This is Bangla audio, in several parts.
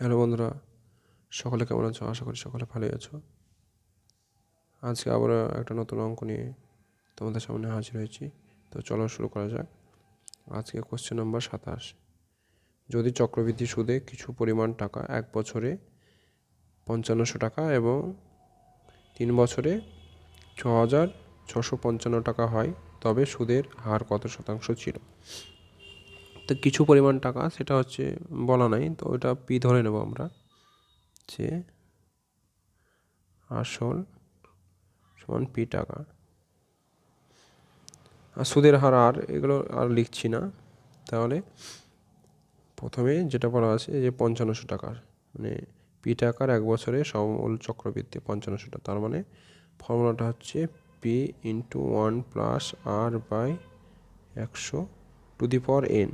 হ্যালো বন্ধুরা, সকলে কেমন আছো? আশা করি সকলে ভালোই আছো। আজকে আবার একটা নতুন অঙ্ক নিয়ে তোমাদের সামনে হাজির হয়েছি। তো চলো শুরু করা যাক। আজকে কোশ্চেন নাম্বার 27। যদি চক্রবৃদ্ধি সুদে কিছু পরিমাণ টাকা 1 বছরে 5500 টাকা এবং 3 বছরে 6655 টাকা হয়, তবে সুদের হার কত শতাংশ ছিল? তো কিছু পরিমাণ টাকা সেটা হচ্ছে বলা নাই, তো ওটা পি ধরে নেব আমরা, যে আসল সমান পি টাকা। আর সুদের হার আর এগুলো আর লিখছি না। তাহলে প্রথমে যেটা বলা আছে যে 5500 টাকার, মানে পি টাকার 1 বছরে সমমূল চক্রবৃদ্ধি 5500 টাকা, তার মানে ফর্মুলাটা হচ্ছে P into 1 plus R by 100 to the power N.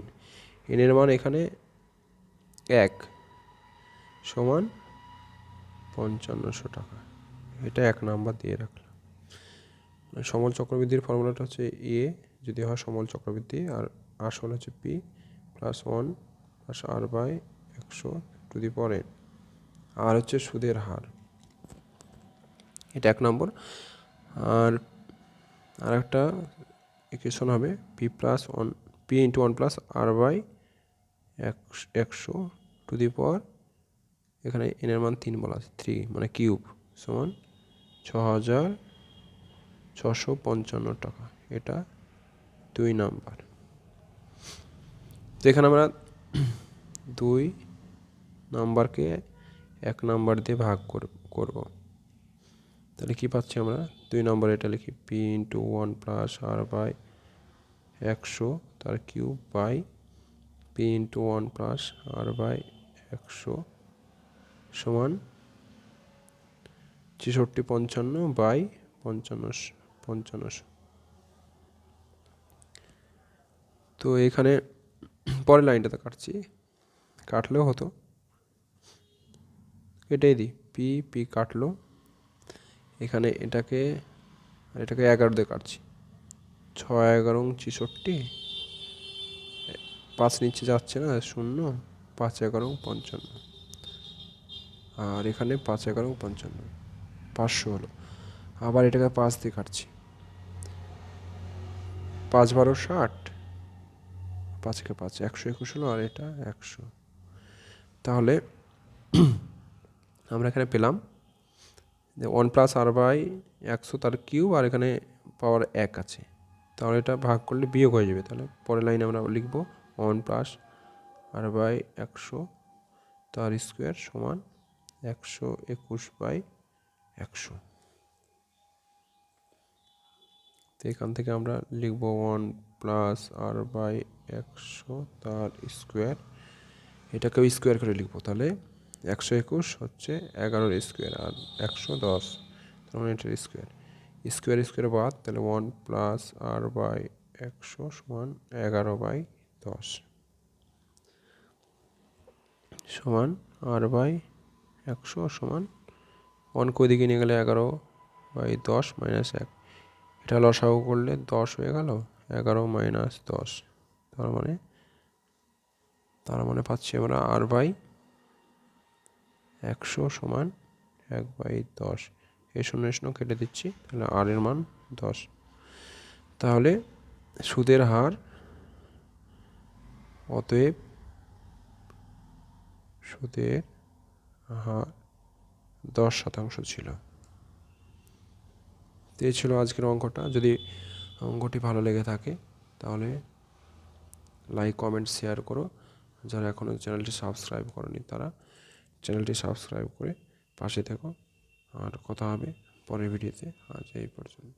এনের মান এখানে 1 সমান 5500 টাকা। এটা 1 নাম্বার দিয়ে রাখলাম। সমল চক্রবৃদ্ধির ফর্মুলাটা হচ্ছে এ যদি হয় সমল চক্রবৃদ্ধি, আর আসল হচ্ছে P plus 1 plus R by 100 to the power N. R হচ্ছে সুদের হার, এটা 1 নম্বর। আর একটা ইকুয়েশন হবে P into 1 plus R by 100 to the power, এখানে এনের মান 3 বলা আছে, 3 মানে কিউব, সমান 6655 টাকা। এটা 2 নাম্বার। তো এখানে আমরা 2 নাম্বারকে 1 নাম্বার দিয়ে ভাগ করব। তাহলে কী পাচ্ছি আমরা? 2 নম্বরে এটা লিখি P into 1 plus R by 100 তার cube by P into 1 plus R by 100 সমান 6655 বাই 5500। তো এখানে পরের লাইনটাতে কাটছি, কাটলেও হতো, এটাই দিই, পি পি কাটলো। এখানে এটাকে 11 দিয়ে কাটছি, 6 11 64, 5 নিচে যাচ্ছে না, 0, 5 11 55, আর এখানে 5 11 55, 500 হলো। আবার এটাকে 5 দিয়ে কাটছি, 5 12 60, 5 কে 5 121 হলো, আর এটা 100। তাহলে আমরা এখানে পেলাম যে 1 প্লাস আর বাই 100 তার কিউব, আর এখানে পাওয়ার 1 আছে, তাহলে এটা ভাগ করলে বিয়োগ হয়ে যাবে। তাহলে পরের লাইনে আমরা লিখব 1 প্লাস আর বাই 100 তার স্কোয়ার সমান 121 বাই 100। তো এখান থেকে আমরা লিখব 1 প্লাস আর বাই 100 তার স্কোয়ার, এটাকেও স্কোয়ার করে লিখবো। তাহলে 121 হচ্ছে 11 স্কোয়ার, আর 110, তার মানে এটার স্কোয়ার, স্কোয়ার স্কোয়ার বাদ, তাহলে 1 প্লাস আর বাই 100 সমান 11/10 সমান আর বাই 100 সমান 1 কই দিকে নিয়ে গেলে 11/10 মাইনাস 1, এটা লসাগু করলে 10 হয়ে গেল, 11 মাইনাস 10, তার মানে পাচ্ছি আমরা আর বাই 100 সমান 1/10। এই 0 কেটে দিচ্ছি, তাহলে আর এর মান 10। তাহলে সুদের হার, অতএব সুদের হার 10% ছিল। তো এই ছিল আজকের অঙ্কটা। যদি অঙ্কটি ভালো লেগে থাকে তাহলে লাইক কমেন্ট শেয়ার করো। যারা এখনও চ্যানেলটি সাবস্ক্রাইব করেনি তারা চ্যানেলটি সাবস্ক্রাইব করে পাশে থেকো। আর কথা হবে পরের ভিডিওতে। আজ এই পর্যন্ত।